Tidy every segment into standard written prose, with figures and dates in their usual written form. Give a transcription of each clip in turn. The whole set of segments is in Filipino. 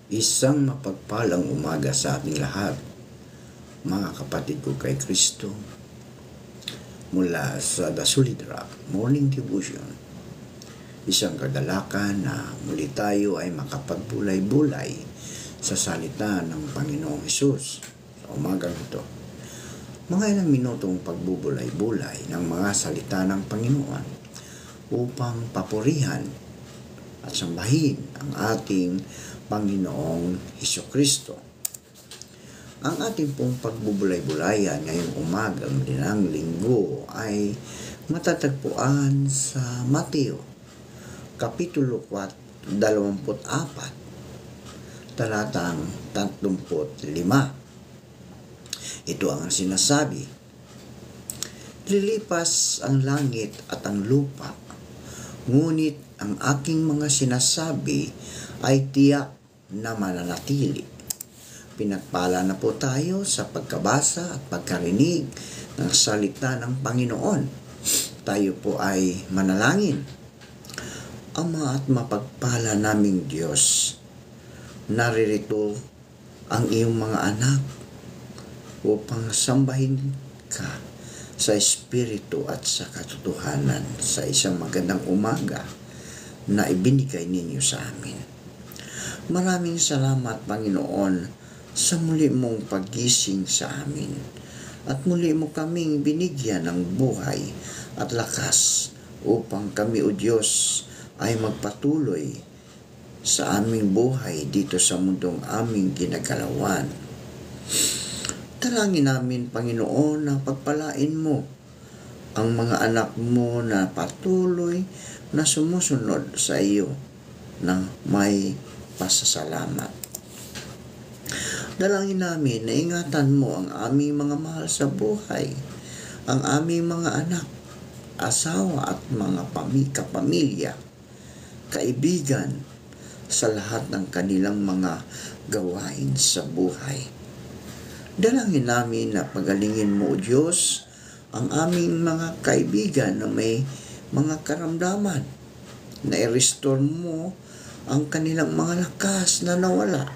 Isang mapagpalang umaga sa ating lahat, mga kapatid ko kay Kristo, mula sa The Solid Rock Morning Devotion. Isang kagalakan na muli tayo ay makapagbulay-bulay sa salita ng Panginoong Hesus sa umagang ito. Mga ilang minutong pagbubulay-bulay ng mga salita ng Panginoon upang papurihan at sambahin ang ating Panginoong Hesukristo. Ang ating pong pagbubulay-bulayan ngayong umagang dinang linggo ay matatagpuan sa Mateo, Kapitulo 24, talatang 35. Ito ang sinasabi: "Lilipas ang langit at ang lupa, ngunit ang aking mga sinasabi ay tiyak na mananatili." Pinagpala na po tayo sa pagkabasa at pagkarinig ng salita ng Panginoon. Tayo po ay manalangin. Ama at mapagpala naming Diyos, naririto ang iyong mga anak upang sambahin ka sa Espiritu at sa katotohanan sa isang magandang umaga na ibinigay ninyo sa amin. Maraming salamat, Panginoon, sa muli mong paggising sa amin at muli mo kaming binigyan ng buhay at lakas upang kami, O Diyos, ay magpatuloy sa aming buhay dito sa mundong aming ginagalawan. Dalangin namin, Panginoon, na pagpalain mo ang mga anak mo na patuloy na sumusunod sa iyo ng may pasasalamat. Dalangin namin na ingatan mo ang aming mga mahal sa buhay, ang aming mga anak, asawa at mga kapamilya, kaibigan sa lahat ng kanilang mga gawain sa buhay. Dalangin namin na pagalingin mo, O Diyos, ang aming mga kaibigan na may mga karamdaman, na i-restore mo ang kanilang mga lakas na nawala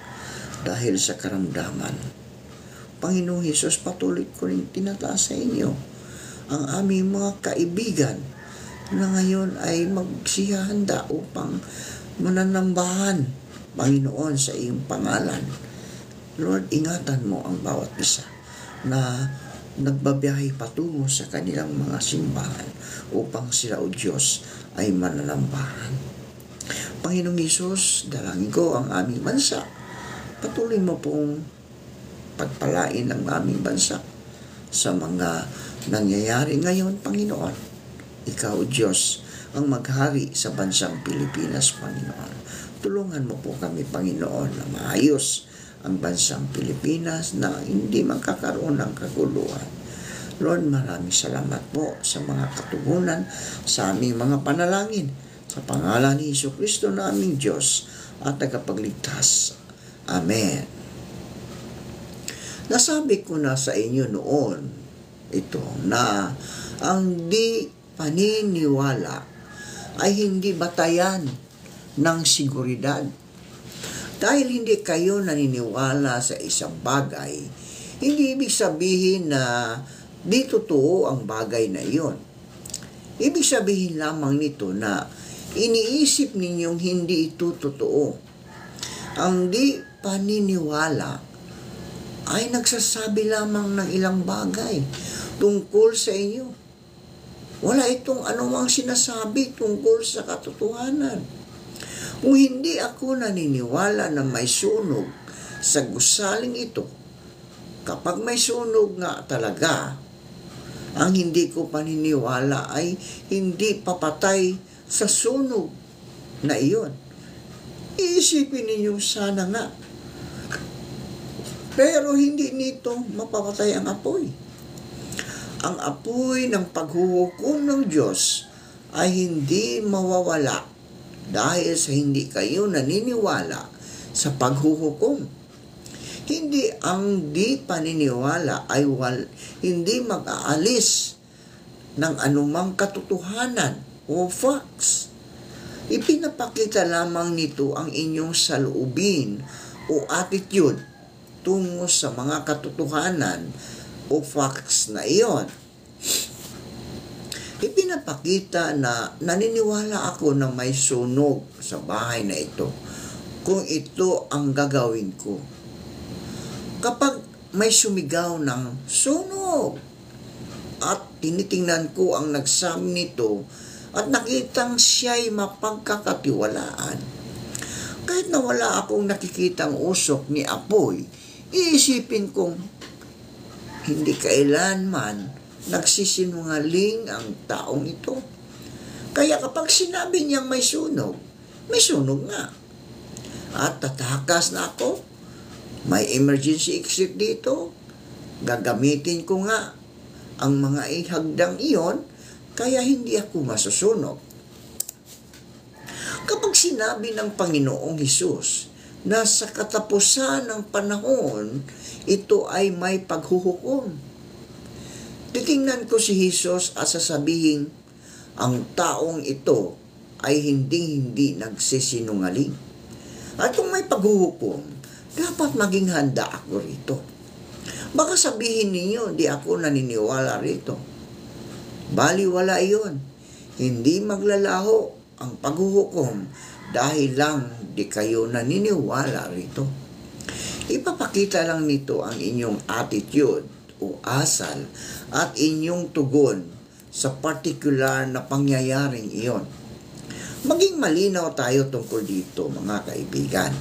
dahil sa karamdaman. Panginoong Hesus, patuloy ko rin tinataas sa inyo ang aming mga kaibigan na ngayon ay magsihanda upang mananambahan, Panginoon, sa iyong pangalan. Lord, ingatan mo ang bawat isa na nagbabiyahe patungo sa kanilang mga simbahan upang sila, O Diyos, ay mananambahan. Panginoong Hesus, dalangin ko ang aming bansa. Patuloy mo pong pagpalain ang aming bansa sa mga nangyayari ngayon, Panginoon. Ikaw, Diyos, ang maghari sa bansang Pilipinas, Panginoon. Tulungan mo po kami, Panginoon, na maayos ang bansang Pilipinas na hindi magkakaroon ng kaguluhan. Lord, maraming salamat po sa mga katugunan sa aming mga panalangin. Sa pangalan ni Hesukristo na aming Diyos at tagapagligtas. Amen. Nasabi ko na sa inyo noon ito na ang di paniniwala ay hindi batayan ng seguridad. Dahil hindi kayo naniniwala sa isang bagay, hindi ibig sabihin na di totoo ang bagay na iyon. Ibig sabihin lamang nito na iniisip ninyong hindi ito totoo. Ang di paniniwala ay nagsasabi lamang ng ilang bagay tungkol sa inyo. Wala itong anumang sinasabi tungkol sa katotohanan. Kung hindi ako naniniwala na may sunog sa gusaling ito, kapag may sunog nga talaga, ang hindi ko paniniwala ay hindi papatay sa sunog na iyon. Iisipin ninyo sana nga. Pero hindi nito mapapatay ang apoy. Ang apoy ng paghuhukom ng Diyos ay hindi mawawala dahil sa hindi kayo naniniwala sa paghuhukom. Hindi ang di paniniwala ay hindi mag-aalis ng anumang katotohanan o facts. Ipinapakita lamang nito ang inyong saloobin o attitude tungo sa mga katotohanan o facts na iyon. Ipinapakita na naniniwala ako na may sunog sa bahay na ito kung ito ang gagawin ko. Kapag may sumigaw ng sunog at tinitingnan ko ang nagsam nito at nakitang siya'y mapagkakatiwalaan, kahit na wala akong nakikitang usok ni apoy, iisipin kong hindi kailanman nagsisinungaling ang taong ito. Kaya kapag sinabi niyang may sunog nga. At tatakas na ako, may emergency exit dito, gagamitin ko nga ang mga ihagdang iyon, kaya hindi ako masusunog. Kapag sinabi ng Panginoong Hesus na sa katapusan ng panahon, ito ay may paghuhukom, titingnan ko si Hesus at sasabihin, ang taong ito ay hindi nagsisinungaling. At kung may paghuhukom, dapat maging handa ako rito. Baka sabihin ninyo, di ako naniniwala rito. Baliwala iyon. Hindi maglalaho ang paghuhukom dahil lang di kayo naniniwala rito. Ipapakita lang nito ang inyong attitude o asal at inyong tugon sa particular na pangyayaring iyon. Maging malinaw tayo tungkol dito, mga kaibigan.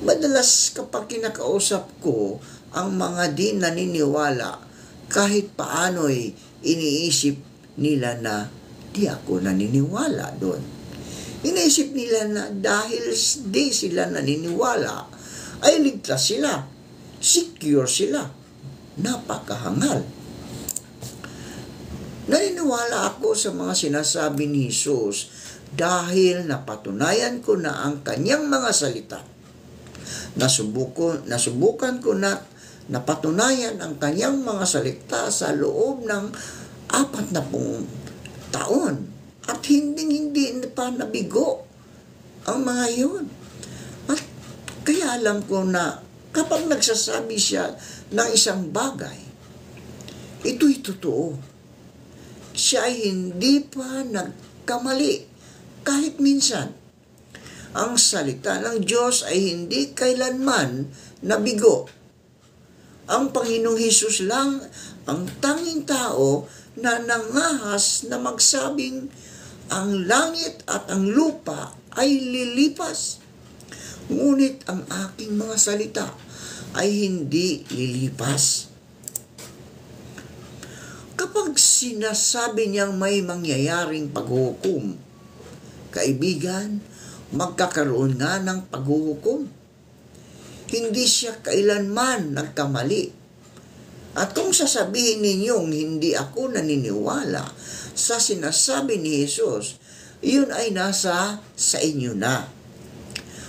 Madalas kapag kinakausap ko ang mga di naniniwala, kahit paano'y iniisip nila na di ako naniniwala doon. Iniisip nila na dahil di sila naniniwala, ay ligtas sila, secure sila, napakahangal. Naniniwala ako sa mga sinasabi ni Jesus dahil napatunayan ko na ang kanyang mga salita. Nasubukan ko na napatunayan ang kanyang mga salita sa loob ng 40 taon at hindi pa nabigo ang mga yun. At kaya alam ko na kapag nagsasabi siya ng isang bagay, ito'y totoo. Siya ay hindi pa nagkamali kahit minsan. Ang salita ng Diyos ay hindi kailanman nabigo. Ang Panginoong Hesus lang ang tanging tao na nangahas na magsabing ang langit at ang lupa ay lilipas. Ngunit ang aking mga salita ay hindi lilipas. Kapag sinasabi niyang may mangyayaring paghuhukom, kaibigan, magkakaroon nga ng paghuhukom. Hindi siya kailanman nagkamali. At kung sasabihin ninyong hindi ako naniniwala sa sinasabi ni Jesus, iyon ay nasa sa inyo na.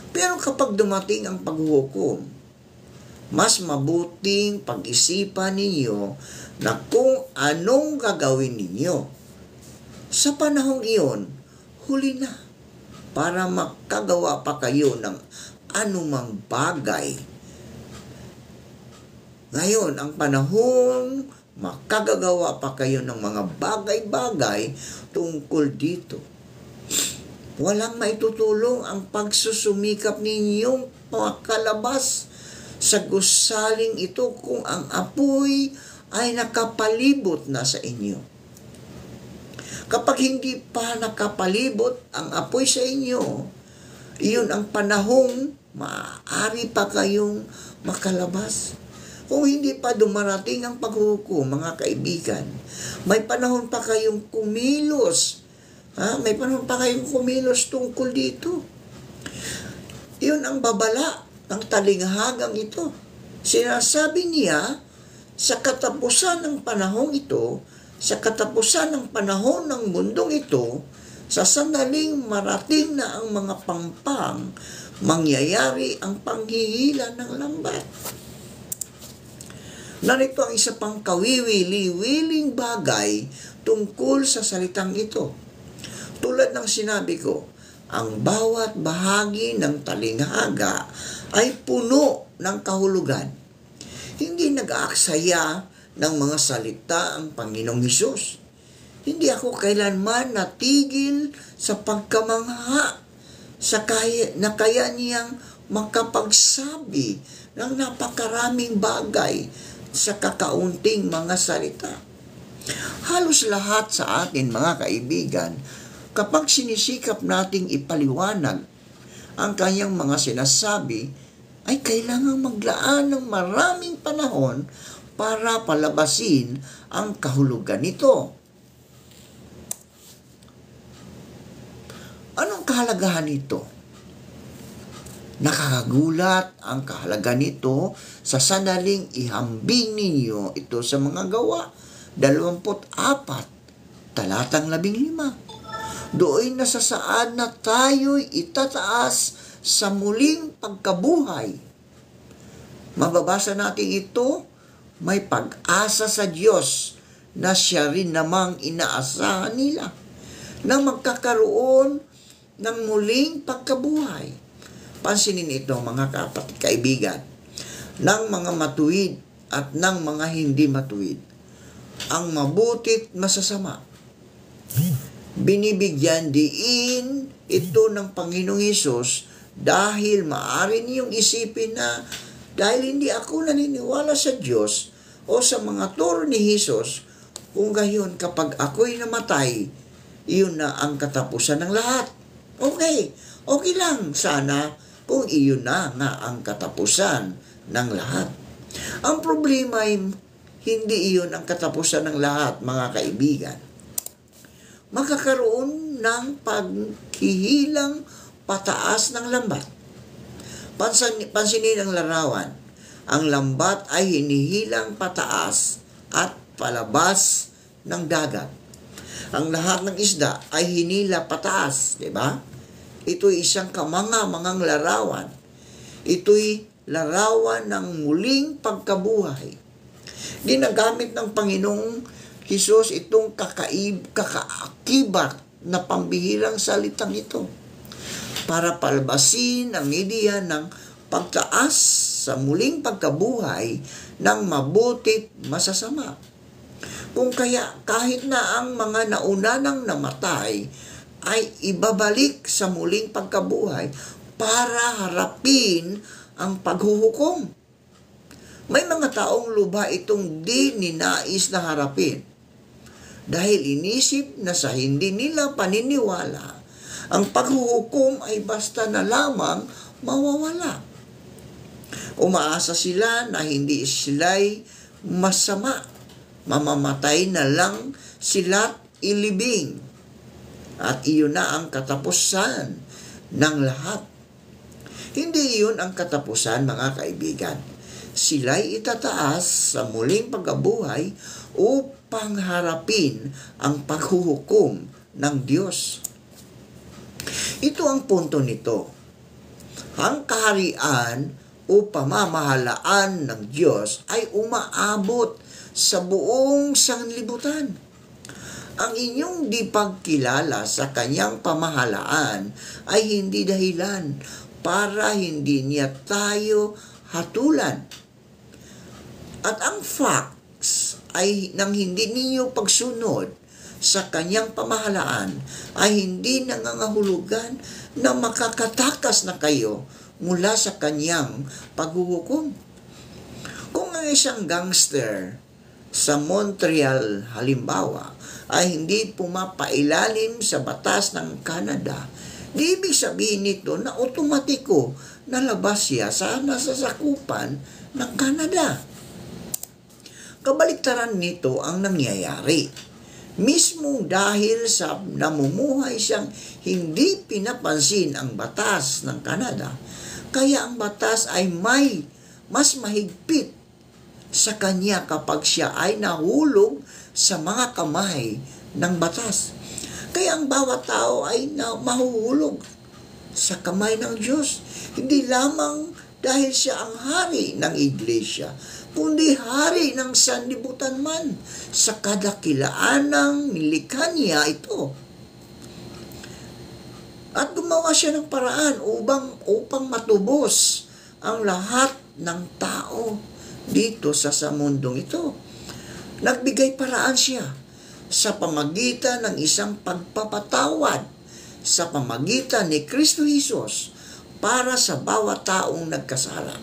Pero kapag dumating ang paghuhukom, mas mabuting pag-isipan ninyo na kung anong gagawin ninyo. Sa panahong iyon, huli na para makagawa pa kayo ng anumang bagay. Ngayon, ang panahon, makagagawa pa kayo ng mga bagay-bagay tungkol dito. Walang maitutulong ang pagsusumikap ninyong makalabas sa gusaling ito kung ang apoy ay nakapalibot na sa inyo. Kapag hindi pa nakapalibot ang apoy sa inyo, iyon ang panahong maaari pa kayong makalabas. Kung hindi pa dumarating ang paghuhukom, mga kaibigan, may panahon pa kayong kumilos. May panahon pa kayong kumilos tungkol dito. Iyon ang babala ng talinghagang ito. Sinasabi niya, sa katapusan ng panahong ito, sa katapusan ng panahon ng mundong ito, sa sandaling marating na ang mga pampang, mangyayari ang panghihila ng lambat. Narito ang isa pang kawiwili-wiling bagay tungkol sa salitang ito. Tulad ng sinabi ko, ang bawat bahagi ng talinghaga ay puno ng kahulugan. Hindi nag-aaksaya ng mga salita ang Panginoong Hesus. Hindi ako kailanman natigil sa pagkamangha na kaya niyang makapagsabi ng napakaraming bagay sa kakaunting mga salita. Halos lahat sa atin, mga kaibigan, kapag sinisikap nating ipaliwanag ang kanyang mga sinasabi, ay kailangang maglaan ng maraming panahon para palabasin ang kahulugan nito. Anong kahalagahan nito? Nakakagulat ang kahalagahan nito sa sandaling ihambing ninyo ito sa mga gawa. 24, talatang 15. Doon nasasaad na tayo'y itataas sa muling pagkabuhay. Mababasa natin ito, may pag-asa sa Diyos na siya rin namang inaasahan nila na magkakaroon ng muling pagkabuhay. Pansinin ito, mga kaibigan, ng mga matuwid at ng mga hindi matuwid, ang mabuti't masasama. Binibigyan diin ito ng Panginoong Hesus dahil maaari niyong isipin na dahil hindi ako naniniwala sa Diyos o sa mga turo ni Hesus, kung gayon kapag ako'y namatay, iyon na ang katapusan ng lahat. Okay lang sana kung iyon na nga ang katapusan ng lahat. Ang problema ay hindi iyon ang katapusan ng lahat, mga kaibigan. Magkakaroon ng paghihilang pataas ng lambat. Pansinin ang larawan. Ang lambat ay hinihilang pataas at palabas ng dagat. Ang lahat ng isda ay hinila pataas, di ba? Ito'y isang kamanga-mangang larawan. Ito'y larawan ng muling pagkabuhay. Ginagamit ng Panginoong Hesus itong kakaakibat na pambihirang salitang ito para palbasin ang ideya ng pagtaas sa muling pagkabuhay ng mabuti't masasama. Kung kaya kahit na ang mga nauna nang namatay ay ibabalik sa muling pagkabuhay para harapin ang paghuhukom. May mga taong lubha itong di ninais na harapin dahil inisip na sa hindi nila paniniwala, ang paghuhukom ay basta na lamang mawawala. Umaasa sila na hindi sila'y masama, mamamatay na lang sila't ilibing. At iyon na ang katapusan ng lahat. Hindi iyon ang katapusan, mga kaibigan. Sila'y itataas sa muling pagkabuhay upang harapin ang paghuhukom ng Diyos. Ito ang punto nito. Ang kaharian o pamamahalaan ng Diyos ay umaabot sa buong sanglibutan. Ang inyong di pagkilala sa kanyang pamahalaan ay hindi dahilan para hindi niya tayo hatulan. At ang facts ay nang hindi ninyo pagsunod sa kanyang pamahalaan ay hindi nangangahulugan na makakatakas na kayo mula sa kanyang paghuhukom. Kung ang isang gangster sa Montreal halimbawa ay hindi pumapailalim sa batas ng Canada, di ibig sabihin nito na otomatiko nalabas siya sa nasasakupan ng Canada. Kabaliktaran nito ang nangyayari. Mismo dahil sa namumuhay siyang hindi pinapansin ang batas ng Canada, kaya ang batas ay mas mahigpit sa kanya kapag siya ay nahulog sa mga kamay ng batas. Kaya ang bawat tao ay mahuhulog sa kamay ng Diyos. Hindi lamang dahil siya ang hari ng iglesia, kundi hari ng sanlibutan man sa kadakilaan ng nilikha niya ito. At gumawa siya ng paraan upang matubos ang lahat ng tao dito sa mundong ito. Nagbigay paraan siya sa pamagitan ng isang pagpapatawad sa pamagitan ni Kristo Jesus para sa bawat taong nagkasala.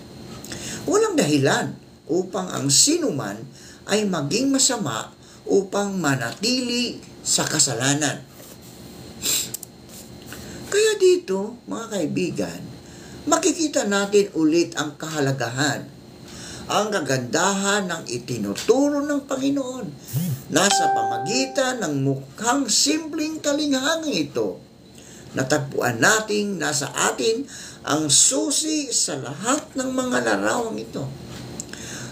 Walang dahilan upang ang sinuman ay maging masama upang manatili sa kasalanan. Kaya dito, mga kaibigan, makikita natin ulit ang kahalagahan, ang kagandahan ng itinuturo ng Panginoon nasa pamagitan ng mukhang simpleng kalinghang ito. Natagpuan natin nasa atin ang susi sa lahat ng mga larawang ito.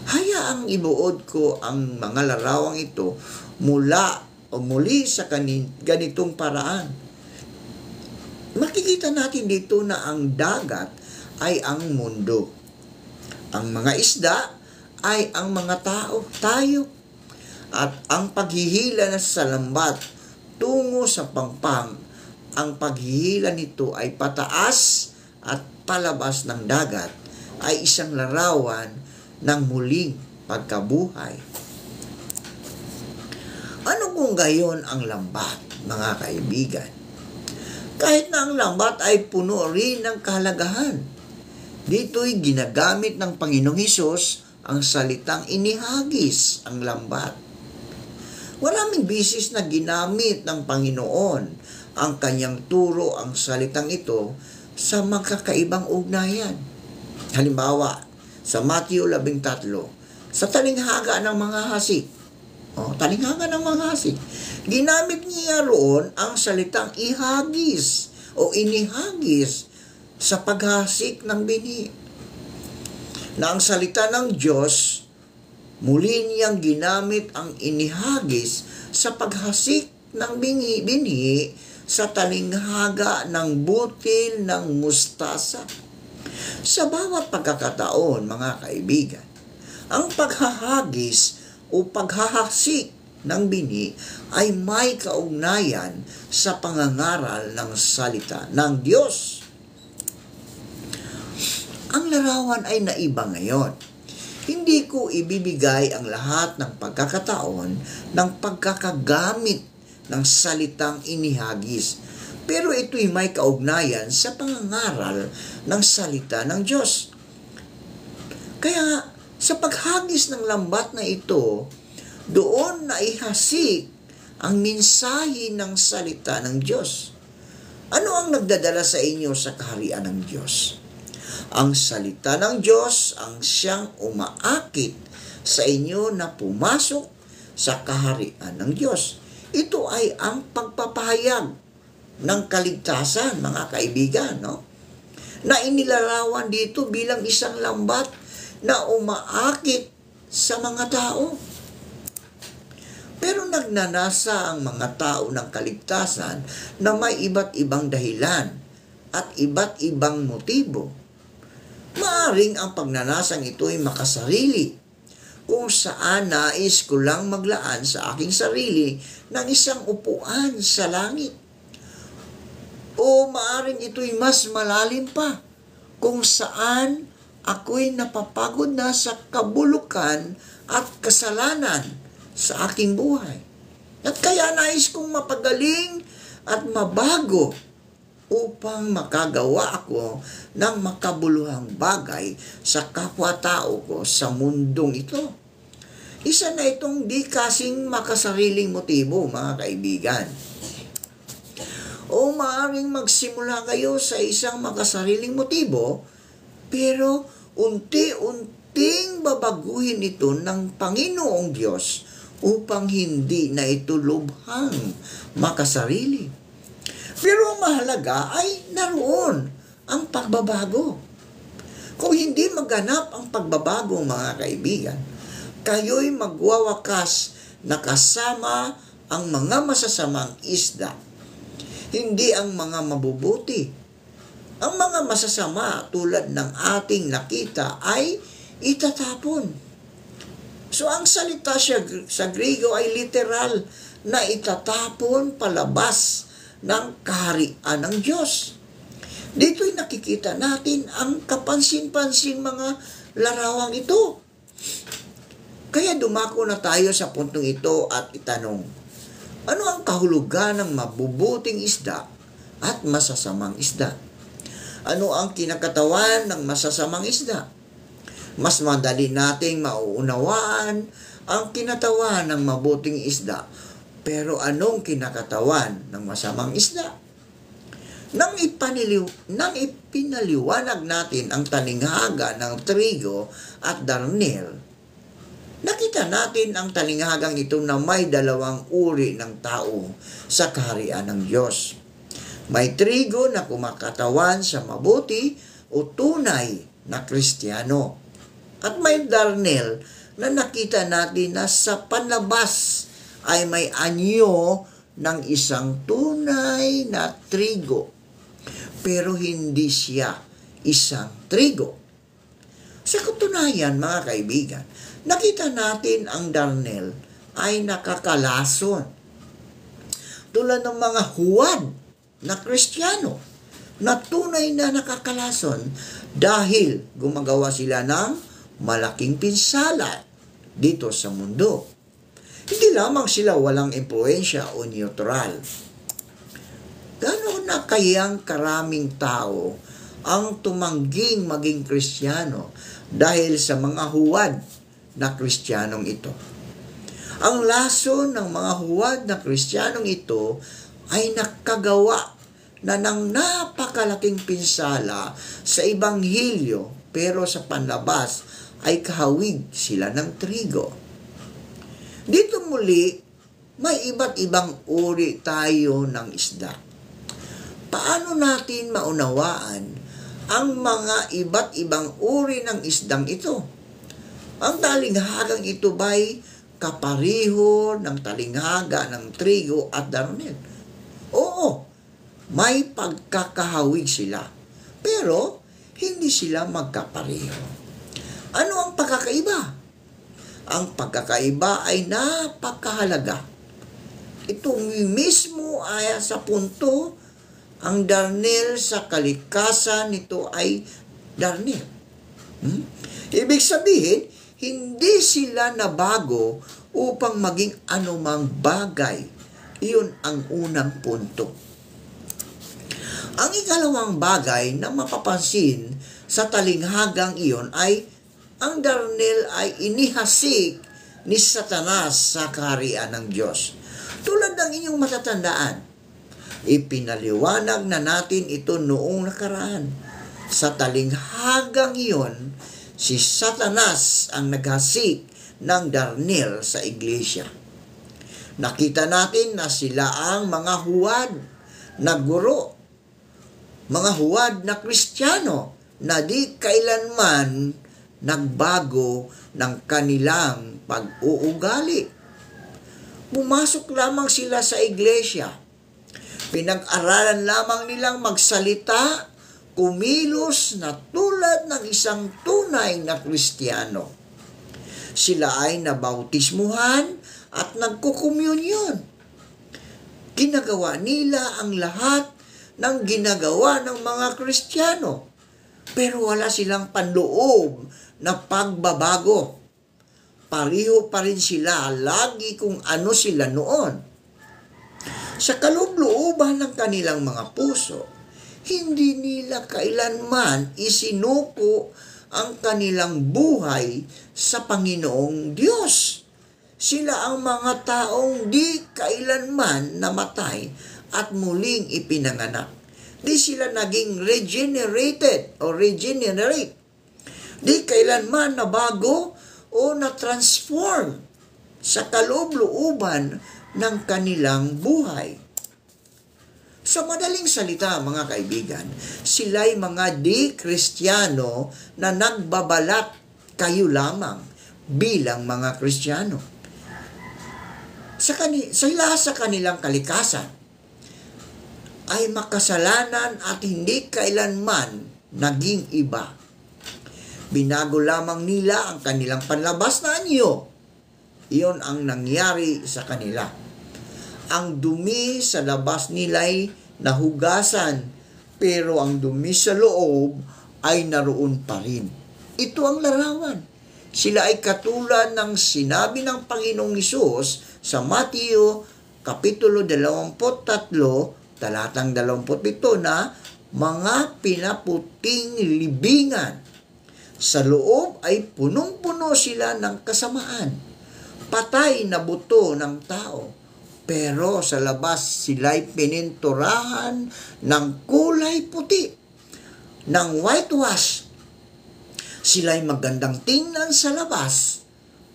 Hayaang ibuod ko ang mga larawang ito muli sa ganitong paraan. Makikita natin dito na ang dagat ay ang mundo. Ang mga isda ay ang mga tayo. At ang paghihila sa lambat tungo sa pangpang, ang paghihila nito ay pataas at palabas ng dagat ay isang larawan ng muling pagkabuhay. Ano kung gayon ang lambat, mga kaibigan? Kahit na ang lambat ay puno rin ng kahalagahan, dito'y ginagamit ng Panginoong Hesus ang salitang inihagis ang lambat. Maraming bisis na ginamit ng Panginoon ang kanyang turo ang salitang ito sa magkakaibang ugnayan. Halimbawa, sa Matthew 13, sa talinghaga ng mga hasik. Talinghaga ng mga hasik. Ginamit niya roon ang salitang ihagis o inihagis sa paghasik ng binhi. Na ang salita ng Diyos, muli niyang ginamit ang inihagis sa paghasik ng binhi sa talinghaga ng butil ng mustasa. Sa bawat pagkakataon, mga kaibigan, ang paghahagis o paghahasik ng binhi ay may kaugnayan sa pangangaral ng salita ng Diyos. Ang larawan ay naiba ngayon. Hindi ko ibibigay ang lahat ng pagkakataon ng pagkakagamit ng salitang inihagis, pero ito'y may kaugnayan sa pangangaral ng salita ng Diyos. Kaya sa paghagis ng lambat na ito, doon na ihasik ang mensahe ng salita ng Diyos. Ano ang nagdadala sa inyo sa kaharian ng Diyos? Ang salita ng Diyos ang siyang umaakit sa inyo na pumasok sa kaharian ng Diyos. Ito ay ang pagpapahayag ng kaligtasan, mga kaibigan, na inilarawan dito bilang isang lambat na umaakit sa mga tao. Pero nagnanasa ang mga tao ng kaligtasan na may iba't ibang dahilan at iba't ibang motibo. Maaring ang pagnanasang ito ay makasarili, kung saan nais ko lang maglaan sa aking sarili ng isang upuan sa langit. O maaring ito'y mas malalim pa, kung saan ako'y napapagod na sa kabulukan at kasalanan sa aking buhay. At kaya nais kong mapagaling at mabago upang makagawa ako ng makabuluhang bagay sa kapwa-tao ko sa mundong ito. Isa na itong di kasing makasariling motibo, mga kaibigan. O maaaring magsimula kayo sa isang makasariling motibo, pero unti-unting babaguhin ito ng Panginoong Diyos upang hindi na ito lubhang makasarili. Pero ang mahalaga ay naroon ang pagbabago. Kung hindi maganap ang pagbabago, mga kaibigan, kayo'y magwawakas na kasama ang mga masasamang isda, hindi ang mga mabubuti. Ang mga masasama tulad ng ating nakita ay itatapon. So ang salita sa Griego ay literal na itatapon palabas ng kaharian ng Diyos. Dito'y nakikita natin ang kapansin-pansin mga larawang ito. Kaya dumako na tayo sa puntong ito at itanong, ano ang kahulugan ng mabubuting isda at masasamang isda? Ano ang kinakatawan ng masasamang isda? Mas madali nating mauunawaan ang kinatawan ng mabuting isda. Pero anong kinakatawan ng masamang isda? Nang ipinaliwanag natin ang talinghaga ng trigo at darnel, nakita natin ang talinghagang ito na may dalawang uri ng tao sa kaharian ng Diyos. May trigo na kumakatawan sa mabuti o tunay na Kristiyano. At may darnel na nakita natin na sa panlabas ay may anyo ng isang tunay na trigo. Pero hindi siya isang trigo. Sa katunayan, mga kaibigan, nakita natin ang darnel ay nakakalason. Tulad ng mga huwad na Kristiyano na tunay na nakakalason dahil gumagawa sila ng malaking pinsala dito sa mundo. Hindi lamang sila walang impluensya o neutral. Gano'n na kayang karaming tao ang tumangging maging Kristiyano dahil sa mga huwad na Kristiyanong ito. Ang lason ng mga huwad na Kristiyanong ito ay nakagawa na ng napakalaking pinsala sa Ebanghelyo, pero sa panlabas ay kahawig sila ng trigo. Dito muli, may iba't ibang uri tayo ng isda. Paano natin maunawaan ang mga iba't ibang uri ng isdang ito? Ang talinghagang ito ba'y kapariho ng talinghaga ng trigo at darnel? Oo, may pagkakahawig sila, pero hindi sila magkapariho. Ano ang pagkakaiba? Ang pagkakaiba ay napakahalaga. Ito mismo ay sa punto, ang darnel sa kalikasan nito ay darnel. Ibig sabihin, hindi sila nabago upang maging anumang bagay. Iyon ang unang punto. Ang ikalawang bagay na mapapansin sa talinghagang iyon ay ang darnel ay inihasik ni Satanas sa kaharian ng Diyos. Tulad ng inyong matatandaan, ipinaliwanag na natin ito noong nakaraan. Sa talinghagang iyon, si Satanas ang naghasik ng darnel sa iglesia. Nakita natin na sila ang mga huwad na guro, mga huwad na Kristiyano na di kailanman nagbago ng kanilang pag-uugali. Pumasok lamang sila sa iglesia. Pinag-aralan lamang nilang magsalita, kumilos na tulad ng isang tunay na Kristiyano. Sila ay nabautismuhan at nagkukomunyon. Ginagawa nila ang lahat ng ginagawa ng mga Kristiyano, pero wala silang panloob na pagbabago. Pareho pa rin sila lagi kung ano sila noon. Sa kaloob-looban ng kanilang mga puso, hindi nila kailanman isinuko ang kanilang buhay sa Panginoong Diyos. Sila ang mga taong di kailanman namatay at muling ipinanganak. Di sila naging regenerated o regenerate. Di kailanman nabago o na-transform sa kaloob-looban ng kanilang buhay. Sa madaling salita, mga kaibigan, sila'y mga di-Kristiyano na nagbabalat kayo lamang bilang mga Kristiyano. Sila sa kanilang kalikasan ay makasalanan at hindi kailanman naging iba. Binago lamang nila ang kanilang panlabas na anyo. Iyon ang nangyari sa kanila. ang dumi sa labas nila'y nahugasan, pero ang dumi sa loob ay naroon pa rin. Ito ang larawan. Sila ay katulad ng sinabi ng Panginoong Hesus sa Mateo Kapitulo 23, talatang 27 na mga pinaputing libingan. Sa loob ay punong-puno sila ng kasamaan, patay na buto ng tao. Pero sa labas sila'y pininturahan ng kulay puti, ng whitewash. Sila'y magandang tingnan sa labas,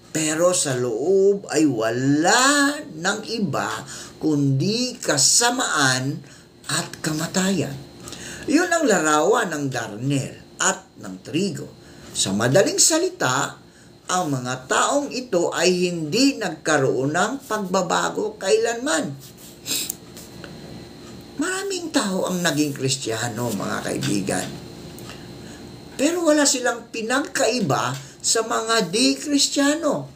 pero sa loob ay wala ng iba kundi kasamaan at kamatayan. Yun ang larawan ng darnel at ng trigo. Sa madaling salita, ang mga taong ito ay hindi nagkaroon ng pagbabago kailanman. Maraming tao ang naging Kristiyano, mga kaibigan. Pero wala silang pinagkaiba sa mga di-Kristiyano.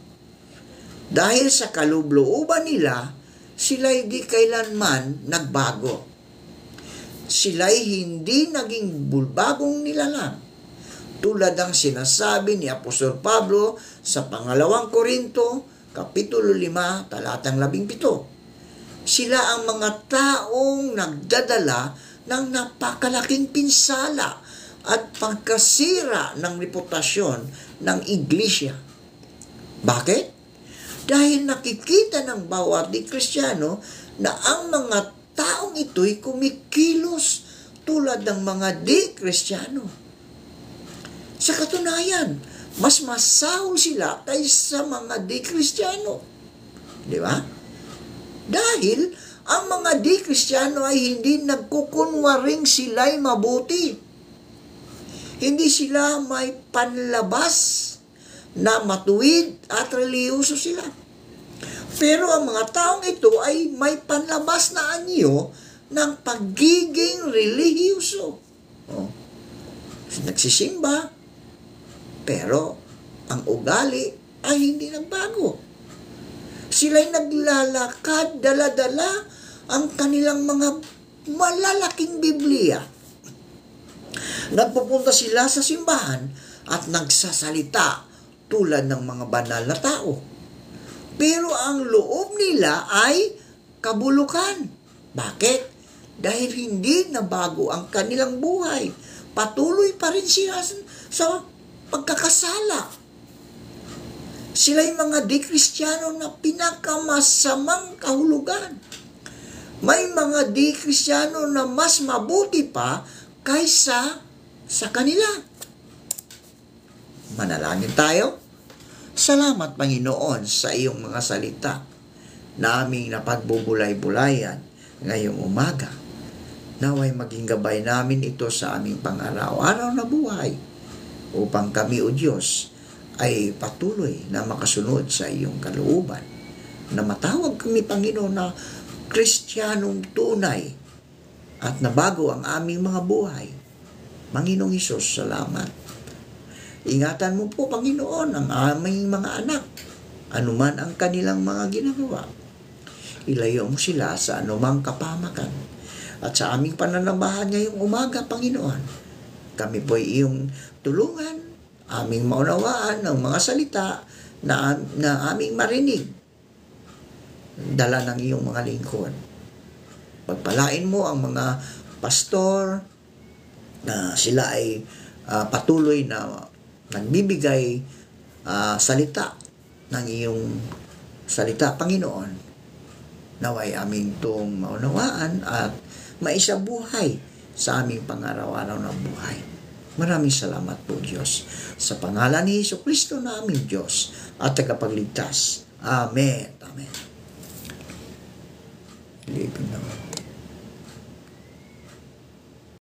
Dahil sa kalooban nila, sila'y di kailanman nagbago. Sila'y hindi naging bagong nilalang. Tulad ng sinasabi ni Apostol Pablo sa pangalawang Korinto, Kapitulo 5, talatang 17. Sila ang mga taong nagdadala ng napakalaking pinsala at pagkasira ng reputasyon ng iglesia. Bakit? Dahil nakikita ng bawat di-Kristiyano na ang mga taong ito'y kumikilos tulad ng mga di-Kristiyano. Sa katunayan, mas masahol sila kaysa mga di-Kristiyano. Di ba? Dahil ang mga di-Kristiyano ay hindi nagkukunwaring sila'y mabuti. Hindi sila may panlabas na matuwid at reliyoso sila. Pero ang mga taong ito ay may panlabas na anyo ng pagiging relihiyoso. Nagsisimba, pero ang ugali ay hindi nagbago. Sila'y naglalakad, dala-dala ang kanilang mga malalaking Biblia. Nagpupunta sila sa simbahan at nagsasalita tulad ng mga banal na tao. Pero ang loob nila ay kabulukan. Bakit? Dahil hindi nabago ang kanilang buhay. Patuloy pa rin sila sa pagkakasala. Sila'y mga di-Kristiyano na pinakamasamang kahulugan. May mga di-Kristiyano na mas mabuti pa kaysa sa kanila. Manalangin tayo. Salamat, Panginoon, sa iyong mga salita na aming napagbubulay-bulayan ngayong umaga. Naway maging gabay namin ito sa aming pang-araw-araw na buhay upang kami, O Diyos, ay patuloy na makasunod sa iyong kalooban. Na matawag kami, Panginoon, na Kristiyanong tunay at nabago ang aming mga buhay. Panginoong Hesus, salamat. Ingatan mo po, Panginoon, ang aming mga anak, anuman ang kanilang mga ginagawa. Ilayo mo sila sa anumang kapamakan. At sa aming pananambahan ngayong umaga, Panginoon, kami po ay iyong tulungan, aming maunawaan ng mga salita na aming marinig. Dala ng iyong mga lingkod. Pagpalain mo ang mga pastor na sila ay patuloy na nagbibigay salita ng iyong salita, Panginoon. Naway aming itong maunawaan at maisabuhay sa aming pang-araw-araw na buhay. Maraming salamat po, Diyos. Sa pangalan ni Jesucristo na aming Diyos at tagapagligtas. Amen. Amen. Living naman.